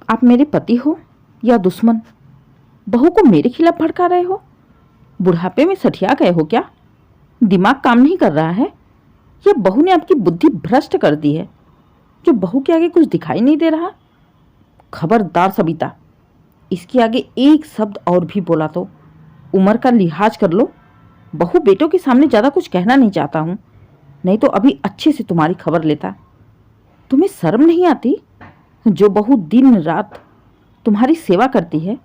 आप मेरे पति हो या दुश्मन? बहू को मेरे खिलाफ भड़का रहे हो? बुढ़ापे में सठिया गए हो क्या? दिमाग काम नहीं कर रहा है या बहू ने आपकी बुद्धि भ्रष्ट कर दी है जो बहू के आगे कुछ दिखाई नहीं दे रहा? खबरदार सबिता, इसके आगे एक शब्द और भी बोला तो उम्र का लिहाज कर लो। बहू बेटों के सामने ज़्यादा कुछ कहना नहीं चाहता हूँ, नहीं तो अभी अच्छे से तुम्हारी खबर लेता। तुम्हें शर्म नहीं आती? जो बहू दिन रात तुम्हारी सेवा करती है,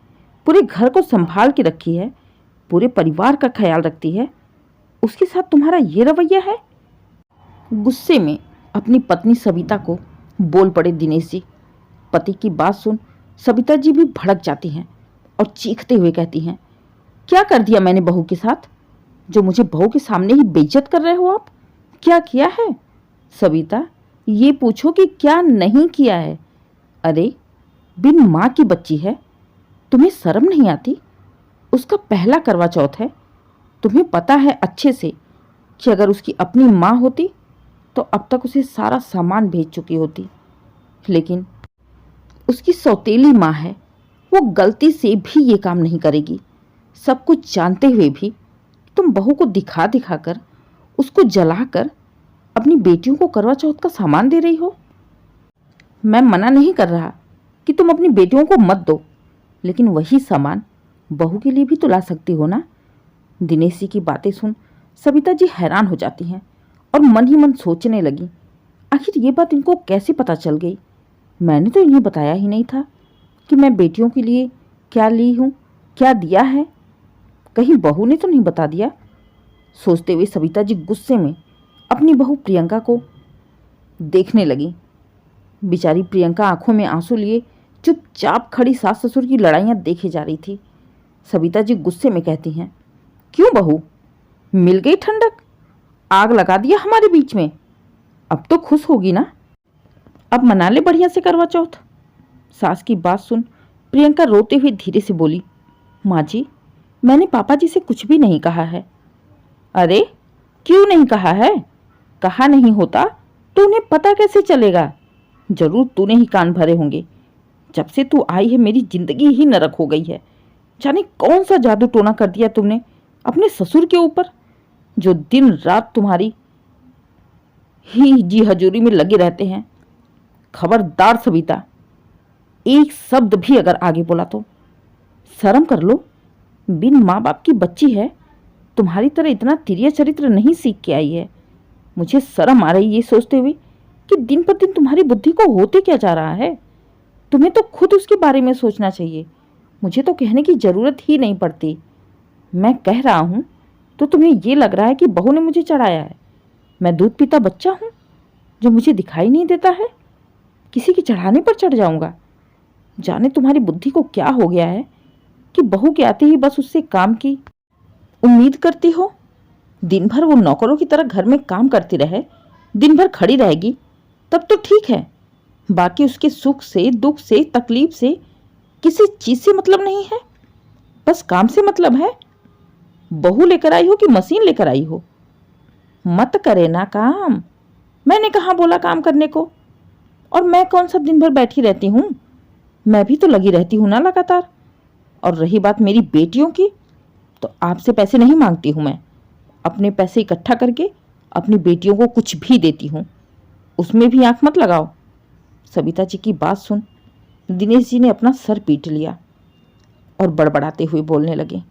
पूरे घर को संभाल के रखी है, पूरे परिवार का ख्याल रखती है, उसके साथ तुम्हारा ये रवैया है। गुस्से में अपनी पत्नी सबिता को बोल पड़े दिनेश जी। पति की बात सुन सबिता जी भी भड़क जाती हैं और चीखते हुए कहती हैं, क्या कर दिया मैंने बहू के साथ जो मुझे बहू के सामने ही बेइज्जत कर रहे हो आप? क्या किया है? सबिता, ये पूछो कि क्या नहीं किया है। अरे बिन माँ की बच्ची है, तुम्हें शर्म नहीं आती? उसका पहला करवा चौथ है। तुम्हें पता है अच्छे से कि अगर उसकी अपनी माँ होती तो अब तक उसे सारा सामान भेज चुकी होती, लेकिन उसकी सौतेली माँ है, वो गलती से भी ये काम नहीं करेगी। सब कुछ जानते हुए भी तुम बहू को दिखा दिखा कर, उसको जलाकर अपनी बेटियों को करवा चौथ का सामान दे रही हो। मैं मना नहीं कर रहा कि तुम अपनी बेटियों को मत दो, लेकिन वही सामान बहू के लिए भी तो ला सकती हो ना। दिनेश जी की बातें सुन सबिता जी हैरान हो जाती हैं और मन ही मन सोचने लगी, आखिर ये बात इनको कैसे पता चल गई? मैंने तो इन्हें बताया ही नहीं था कि मैं बेटियों के लिए क्या ली हूँ, क्या दिया है। कहीं बहू ने तो नहीं बता दिया? सोचते हुए सबिता जी गुस्से में अपनी बहू प्रियंका को देखने लगी। बेचारी प्रियंका आंखों में आंसू लिए चुपचाप खड़ी सास ससुर की लड़ाइयाँ देखे जा रही थी। सबिता जी गुस्से में कहती हैं, क्यों बहू, मिल गई ठंडक? आग लगा दिया हमारे बीच में? अब तो खुश होगी ना? अब मना ले बढ़िया से करवा चौथ। सास की बात सुन प्रियंका रोते हुए धीरे से बोली, माँ जी, मैंने पापा जी से कुछ भी नहीं कहा है। अरे क्यों नहीं कहा है? कहा नहीं होता तो उन्हें पता कैसे चलेगा? जरूर तूने ही कान भरे होंगे। जब से तू आई है मेरी जिंदगी ही नरक हो गई है। जाने कौन सा जादू टोना कर दिया तुमने अपने ससुर के ऊपर, जो दिन रात तुम्हारी ही जी हजूरी में लगे रहते हैं। खबरदार सबिता, एक शब्द भी अगर आगे बोला तो शर्म कर लो। बिन माँ बाप की बच्ची है, तुम्हारी तरह इतना तिरिया चरित्र नहीं सीख के आई है। मुझे शर्म आ रही ये सोचते हुए कि दिन पर दिन तुम्हारी बुद्धि को होते क्या जा रहा है। तुम्हें तो खुद उसके बारे में सोचना चाहिए। मुझे तो कहने की ज़रूरत ही नहीं पड़ती। मैं कह रहा हूँ तो तुम्हें ये लग रहा है कि बहू ने मुझे चढ़ाया है। मैं दूध पीता बच्चा हूँ जो मुझे दिखाई नहीं देता है? किसी के चढ़ाने पर चढ़ जाऊँगा? जाने तुम्हारी बुद्धि को क्या हो गया है कि बहू के आते ही बस उससे काम की उम्मीद करती हो। दिन भर वो नौकरों की तरह घर में काम करती रहे, दिन भर खड़ी रहेगी, तब तो ठीक है। बाकी उसके सुख से, दुख से, तकलीफ से किसी चीज से मतलब नहीं है, बस काम से मतलब है। बहू लेकर आई हो कि मशीन लेकर आई हो? मत करे ना काम। मैंने कहाँ बोला काम करने को? और मैं कौन सा दिन भर बैठी रहती हूँ? मैं भी तो लगी रहती हूँ ना लगातार। और रही बात मेरी बेटियों की, तो आपसे पैसे नहीं मांगती हूँ। मैं अपने पैसे इकट्ठा करके अपनी बेटियों को कुछ भी देती हूँ, उसमें भी आंख मत लगाओ। सबिता जी की बात सुन दिनेश जी ने अपना सर पीट लिया और बड़बड़ाते हुए बोलने लगे,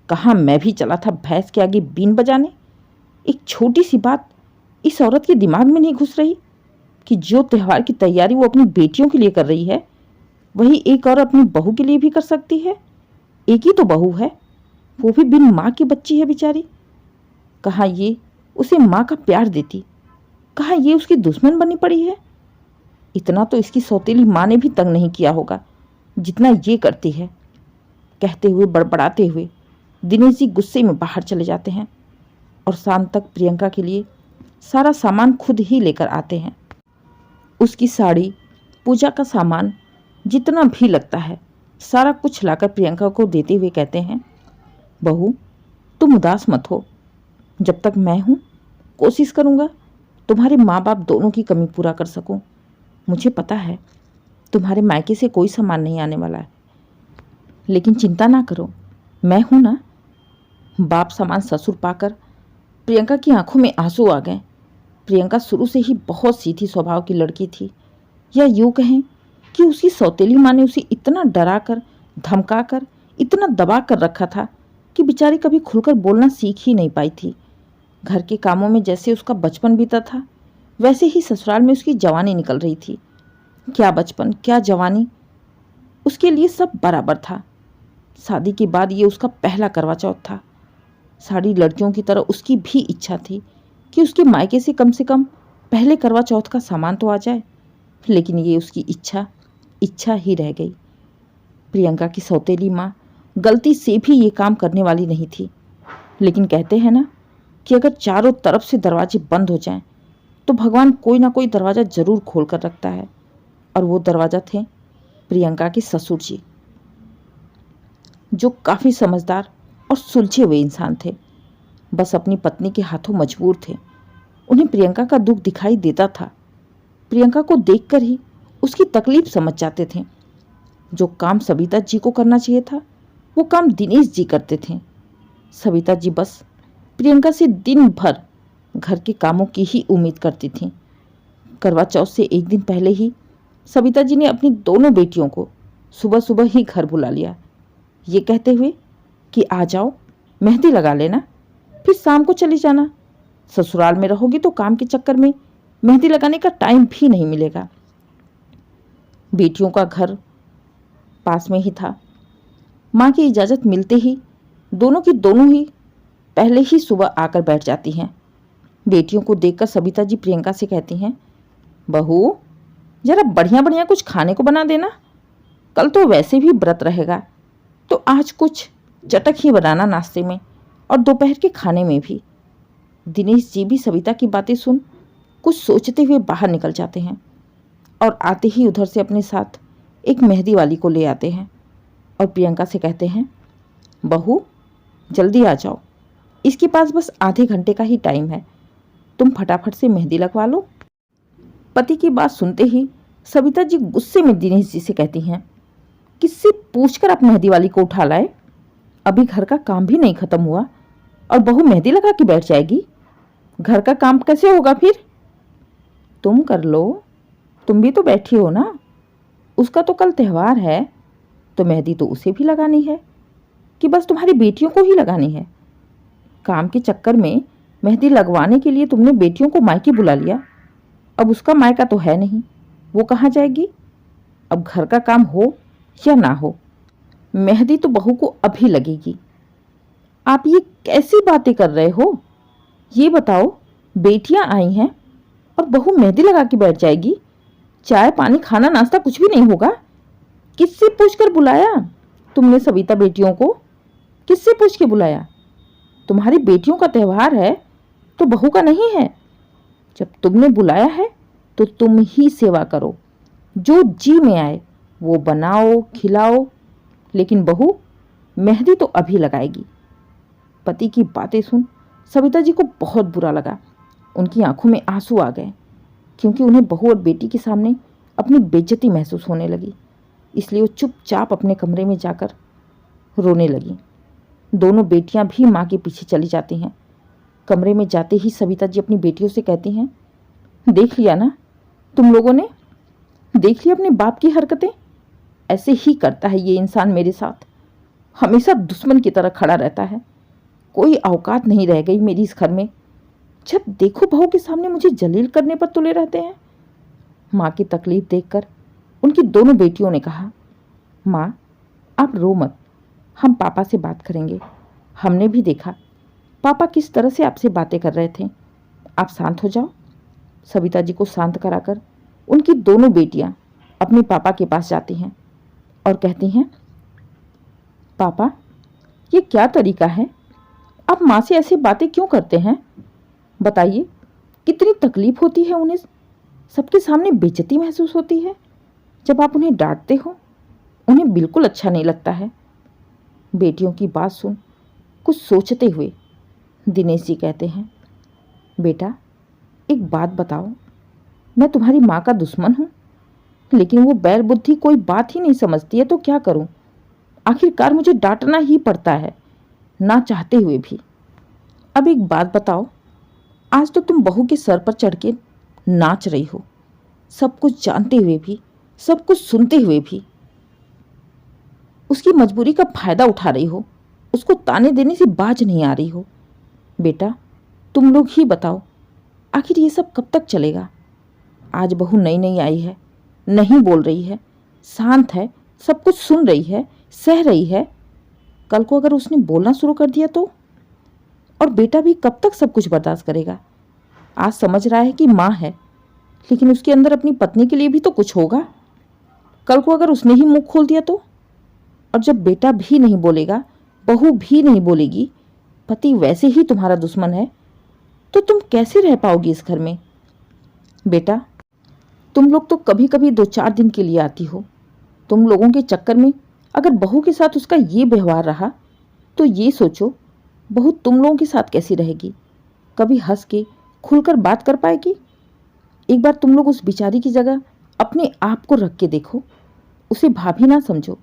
कहाँ मैं भी चला था भैंस के आगे बीन बजाने। एक छोटी सी बात इस औरत के दिमाग में नहीं घुस रही कि जो त्यौहार की तैयारी वो अपनी बेटियों के लिए कर रही है, वही एक और अपनी बहू के लिए भी कर सकती है। एक ही तो बहू है, वो भी बिन माँ की बच्ची है बेचारी। कहाँ ये उसे माँ का प्यार देती, कहाँ ये उसकी दुश्मन बनी पड़ी है। इतना तो इसकी सौतेली माँ ने भी तंग नहीं किया होगा जितना ये करती है। कहते हुए बड़बड़ाते हुए दिनेश जी गुस्से में बाहर चले जाते हैं और शाम तक प्रियंका के लिए सारा सामान खुद ही लेकर आते हैं। उसकी साड़ी, पूजा का सामान, जितना भी लगता है सारा कुछ लाकर प्रियंका को देते हुए कहते हैं, बहू तुम उदास मत हो। जब तक मैं हूँ कोशिश करूँगा तुम्हारे माँ बाप दोनों की कमी पूरा कर सकूँ। मुझे पता है तुम्हारे मायके से कोई सामान नहीं आने वाला है। लेकिन चिंता ना करो, मैं हूं ना। बाप समान ससुर पाकर प्रियंका की आंखों में आंसू आ गए। प्रियंका शुरू से ही बहुत सीधी स्वभाव की लड़की थी, या यूं कहें कि उसकी सौतेली माँ ने उसे इतना डरा कर, धमका कर, इतना दबा कर रखा था कि बेचारी कभी खुलकर बोलना सीख ही नहीं पाई थी। घर के कामों में जैसे उसका बचपन बीता था, वैसे ही ससुराल में उसकी जवानी निकल रही थी। क्या बचपन, क्या जवानी, उसके लिए सब बराबर था। शादी के बाद ये उसका पहला करवा चौथ था। सारी लड़कियों की तरह उसकी भी इच्छा थी कि उसके मायके से कम पहले करवा चौथ का सामान तो आ जाए, लेकिन ये उसकी इच्छा ही रह गई। प्रियंका की सौतेली माँ गलती से भी ये काम करने वाली नहीं थी, लेकिन कहते हैं ना कि अगर चारों तरफ से दरवाजे बंद हो जाएं, तो भगवान कोई ना कोई दरवाज़ा जरूर खोल कर रखता है। और वो दरवाज़ा थे प्रियंका के ससुर जी, जो काफ़ी समझदार और सुलझे हुए इंसान थे। बस अपनी पत्नी के हाथों मजबूर थे। उन्हें प्रियंका का दुख दिखाई देता था। प्रियंका को देखकर ही उसकी तकलीफ समझ जाते थे। जो काम सविता जी को करना चाहिए था, वो काम दिनेश जी करते थे। सविता जी बस प्रियंका से दिन भर घर के कामों की ही उम्मीद करती थीं। करवा चौथ से एक दिन पहले ही सविता जी ने अपनी दोनों बेटियों को सुबह सुबह ही घर बुला लिया, ये कहते हुए कि आ जाओ, मेहंदी लगा लेना, फिर शाम को चली जाना। ससुराल में रहोगी तो काम के चक्कर में मेहंदी लगाने का टाइम भी नहीं मिलेगा। बेटियों का घर पास में ही था। माँ की इजाज़त मिलते ही दोनों ही पहले ही सुबह आकर बैठ जाती हैं। बेटियों को देखकर सविता जी प्रियंका से कहती हैं, बहू जरा बढ़िया बढ़िया कुछ खाने को बना देना, कल तो वैसे भी व्रत रहेगा, तो आज कुछ चटक ही बनाना नाश्ते में और दोपहर के खाने में भी। दिनेश जी भी सविता की बातें सुन कुछ सोचते हुए बाहर निकल जाते हैं और आते ही उधर से अपने साथ एक मेहंदी वाली को ले आते हैं और प्रियंका से कहते हैं, बहू जल्दी आ जाओ, इसके पास बस आधे घंटे का ही टाइम है, तुम फटाफट से मेहंदी लगवा लो। पति की बात सुनते ही सविता जी गुस्से में दिनेश जी से कहती हैं, किससे पूछकर आप मेहंदी वाली को उठा लाए? अभी घर का काम भी नहीं खत्म हुआ और बहू मेहंदी लगा के बैठ जाएगी। घर का काम कैसे होगा फिर? तुम कर लो, तुम भी तो बैठी हो ना। उसका तो कल त्यौहार है, तो मेहंदी तो उसे भी लगानी है कि बस तुम्हारी बेटियों को ही लगानी है? काम के चक्कर में मेहंदी लगवाने के लिए तुमने बेटियों को मायके बुला लिया। अब उसका मायका तो है नहीं, वो कहाँ जाएगी? अब घर का काम हो या ना हो, मेहंदी तो बहू को अभी लगेगी। आप ये कैसी बातें कर रहे हो? ये बताओ, बेटियां आई हैं और बहू मेहंदी लगा के बैठ जाएगी? चाय पानी खाना नाश्ता कुछ भी नहीं होगा? किससे पूछकर बुलाया तुमने सविता बेटियों को? किससे पूछ के बुलाया? तुम्हारी बेटियों का त्यौहार है तो बहू का नहीं है। जब तुमने बुलाया है तो तुम ही सेवा करो, जो जी में आए वो बनाओ खिलाओ, लेकिन बहू मेहंदी तो अभी लगाएगी। पति की बातें सुन सविता जी को बहुत बुरा लगा। उनकी आंखों में आंसू आ गए, क्योंकि उन्हें बहू और बेटी के सामने अपनी बेइज्जती महसूस होने लगी। इसलिए वो चुपचाप अपने कमरे में जाकर रोने लगी। दोनों बेटियां भी माँ के पीछे चली जाती हैं। कमरे में जाते ही सविता जी अपनी बेटियों से कहती हैं, देख लिया ना तुम लोगों ने, देख लिया अपने बाप की हरकतें। ऐसे ही करता है ये इंसान मेरे साथ, हमेशा दुश्मन की तरह खड़ा रहता है। कोई औकात नहीं रह गई मेरी इस घर में। जब देखो बहू के सामने मुझे जलील करने पर तुले रहते हैं। माँ की तकलीफ देखकर उनकी दोनों बेटियों ने कहा, माँ आप रो मत, हम पापा से बात करेंगे। हमने भी देखा पापा किस तरह से आपसे बातें कर रहे थे, आप शांत हो जाओ। सविता जी को शांत कराकर उनकी दोनों बेटियां अपने पापा के पास जाती हैं और कहती हैं, पापा ये क्या तरीका है? आप माँ से ऐसी बातें क्यों करते हैं? बताइए, कितनी तकलीफ होती है उन्हें, सबके सामने बेइज्जती महसूस होती है। जब आप उन्हें डांटते हो उन्हें बिल्कुल अच्छा नहीं लगता है। बेटियों की बात सुन कुछ सोचते हुए दिनेश जी कहते हैं, बेटा एक बात बताओ, मैं तुम्हारी माँ का दुश्मन हूँ? लेकिन वो बैल बुद्धि कोई बात ही नहीं समझती है, तो क्या करूं? आखिरकार मुझे डांटना ही पड़ता है, ना चाहते हुए भी। अब एक बात बताओ, आज तो तुम बहू के सर पर चढ़ के नाच रही हो, सब कुछ जानते हुए भी, सब कुछ सुनते हुए भी। उसकी मजबूरी का फायदा उठा रही हो, उसको ताने देने से बाज नहीं आ रही हो। बेटा, तुम लोग ही बताओ, आखिर ये सब कब तक चलेगा? आज बहू नई नई आई है, नहीं बोल रही है, शांत है, सब कुछ सुन रही है, सह रही है। कल को अगर उसने बोलना शुरू कर दिया तो? और बेटा भी कब तक सब कुछ बर्दाश्त करेगा? आज समझ रहा है कि माँ है, लेकिन उसके अंदर अपनी पत्नी के लिए भी तो कुछ होगा। कल को अगर उसने ही मुंह खोल दिया तो? और जब बेटा भी नहीं बोलेगा, बहू भी नहीं बोलेगी, पति वैसे ही तुम्हारा दुश्मन है, तो तुम कैसे रह पाओगी इस घर में? बेटा, तुम लोग तो कभी कभी 2-4 दिन के लिए आती हो। तुम लोगों के चक्कर में अगर बहू के साथ उसका ये व्यवहार रहा तो ये सोचो बहू तुम लोगों के साथ कैसी रहेगी? कभी हंस के खुलकर बात कर पाएगी? एक बार तुम लोग उस बेचारी की जगह अपने आप को रख के देखो, उसे भाभी ना समझो,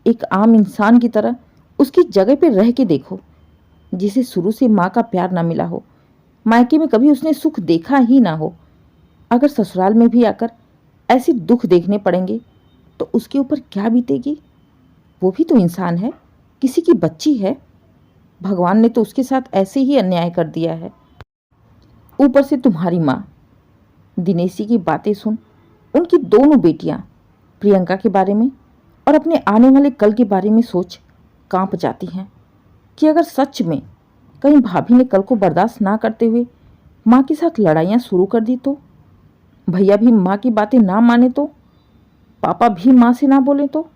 एक आम इंसान की तरह उसकी जगह पे रह के देखो, जिसे शुरू से माँ का प्यार ना मिला हो, मायके में कभी उसने सुख देखा ही ना हो। अगर ससुराल में भी आकर ऐसे दुख देखने पड़ेंगे तो उसके ऊपर क्या बीतेगी? वो भी तो इंसान है, किसी की बच्ची है। भगवान ने तो उसके साथ ऐसे ही अन्याय कर दिया है। ऊपर से तुम्हारी माँ। दिनेशी की बातें सुन उनकी दोनों बेटियां प्रियंका के बारे में और अपने आने वाले कल के बारे में सोच कांप जाती हैं कि अगर सच में कहीं भाभी ने कल को बर्दाश्त ना करते हुए माँ के साथ लड़ाइयाँ शुरू कर दी तो? भैया भी माँ की बातें ना माने तो? पापा भी माँ से ना बोले तो?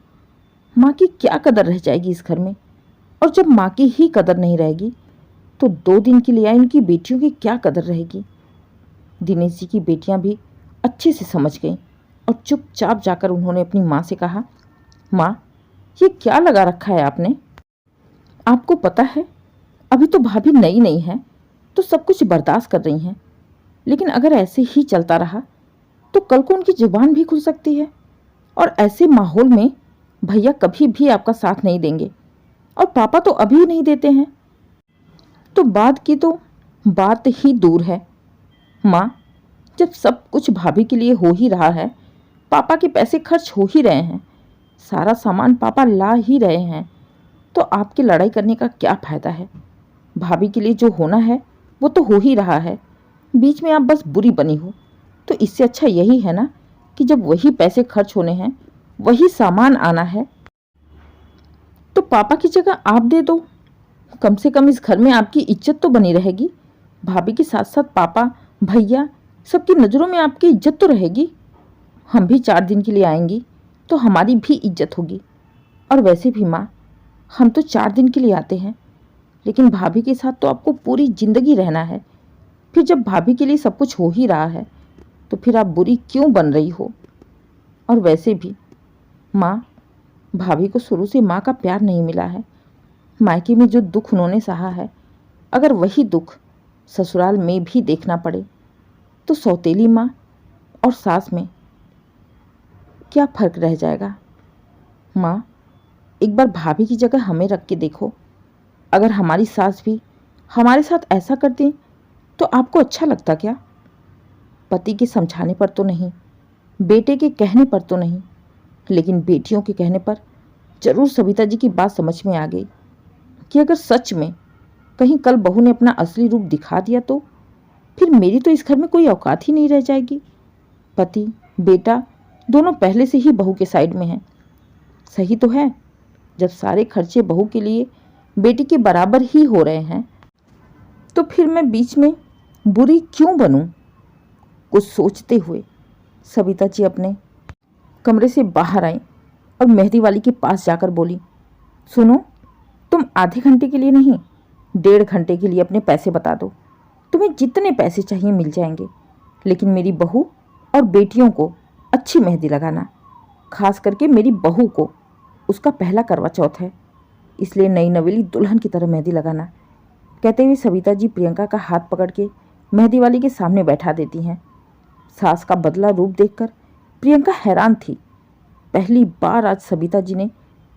माँ की क्या कदर रह जाएगी इस घर में? और जब माँ की ही कदर नहीं रहेगी तो 2 दिन के लिए आई इनकी बेटियों की क्या कदर रहेगी? दिनेश जी की बेटियां भी अच्छे से समझ गईं और चुपचाप जाकर उन्होंने अपनी माँ से कहा, माँ, ये क्या लगा रखा है आपने? आपको पता है अभी तो भाभी नई नई है तो सब कुछ बर्दाश्त कर रही हैं, लेकिन अगर ऐसे ही चलता रहा तो कल को उनकी जुबान भी खुल सकती है, और ऐसे माहौल में भैया कभी भी आपका साथ नहीं देंगे और पापा तो अभी नहीं देते हैं। तो बाद की तो बात ही दूर है। माँ, जब सब कुछ भाभी के लिए हो ही रहा है, पापा के पैसे खर्च हो ही रहे हैं, सारा सामान पापा ला ही रहे हैं, तो आपकी लड़ाई करने का क्या फ़ायदा है? भाभी के लिए जो होना है वो तो हो ही रहा है, बीच में आप बस बुरी बनी हो। तो इससे अच्छा यही है ना कि जब वही पैसे खर्च होने हैं, वही सामान आना है, तो पापा की जगह आप दे दो। कम से कम इस घर में आपकी इज्जत तो बनी रहेगी। भाभी के साथ साथ पापा, भैया, सबकी नज़रों में आपकी इज्जत तो रहेगी। हम भी 4 दिन के लिए आएंगी तो हमारी भी इज्जत होगी। और वैसे भी माँ, हम तो 4 दिन के लिए आते हैं, लेकिन भाभी के साथ तो आपको पूरी ज़िंदगी रहना है। फिर जब भाभी के लिए सब कुछ हो ही रहा है तो फिर आप बुरी क्यों बन रही हो? और वैसे भी माँ, भाभी को शुरू से माँ का प्यार नहीं मिला है। मायके में जो दुख उन्होंने सहा है, अगर वही दुख ससुराल में भी देखना पड़े तो सौतेली माँ और सास में क्या फ़र्क रह जाएगा? माँ, एक बार भाभी की जगह हमें रख के देखो। अगर हमारी सास भी हमारे साथ ऐसा करती तो आपको अच्छा लगता क्या? पति के समझाने पर तो नहीं, बेटे के कहने पर तो नहीं, लेकिन बेटियों के कहने पर जरूर सविता जी की बात समझ में आ गई कि अगर सच में कहीं कल बहू ने अपना असली रूप दिखा दिया तो फिर मेरी तो इस घर में कोई औकात ही नहीं रह जाएगी। पति बेटा दोनों पहले से ही बहू के साइड में हैं। सही तो है, जब सारे खर्चे बहू के लिए बेटी के बराबर ही हो रहे हैं तो फिर मैं बीच में बुरी क्यों बनूं? कुछ सोचते हुए सविता जी अपने कमरे से बाहर आई और मेहंदी वाली के पास जाकर बोली, सुनो, तुम आधे घंटे के लिए नहीं, 1.5 घंटे के लिए अपने पैसे बता दो। तुम्हें जितने पैसे चाहिए मिल जाएंगे, लेकिन मेरी बहू और बेटियों को अच्छी मेहंदी लगाना, खास करके मेरी बहू को। उसका पहला करवा चौथ है, इसलिए नई नवेली दुल्हन की तरह मेहंदी लगाना। कहते हुए सविता जी प्रियंका का हाथ पकड़ के मेहंदी वाली के सामने बैठा देती हैं। सास का बदला रूप देखकर प्रियंका हैरान थी। पहली बार आज सबिता जी ने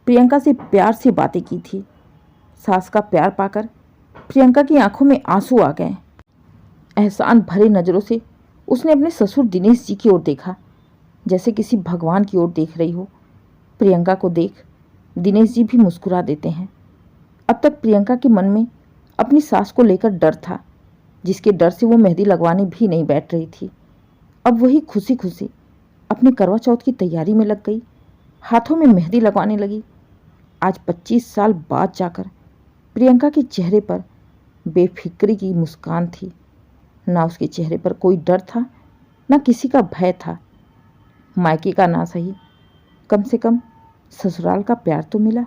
प्रियंका से प्यार से बातें की थी। सास का प्यार पाकर प्रियंका की आंखों में आंसू आ गए। एहसान भरे नज़रों से उसने अपने ससुर दिनेश जी की ओर देखा, जैसे किसी भगवान की ओर देख रही हो। प्रियंका को देख दिनेश जी भी मुस्कुरा देते हैं। अब तक प्रियंका के मन में अपनी सास को लेकर डर था, जिसके डर से वो मेहंदी लगवाने भी नहीं बैठ रही थी। अब वही खुशी खुशी अपने करवा चौथ की तैयारी में लग गई, हाथों में मेहंदी लगवाने लगी। आज 25 साल बाद जाकर प्रियंका के चेहरे पर बेफिक्री की मुस्कान थी। ना उसके चेहरे पर कोई डर था, ना किसी का भय था। मायके का ना सही, कम से कम ससुराल का प्यार तो मिला।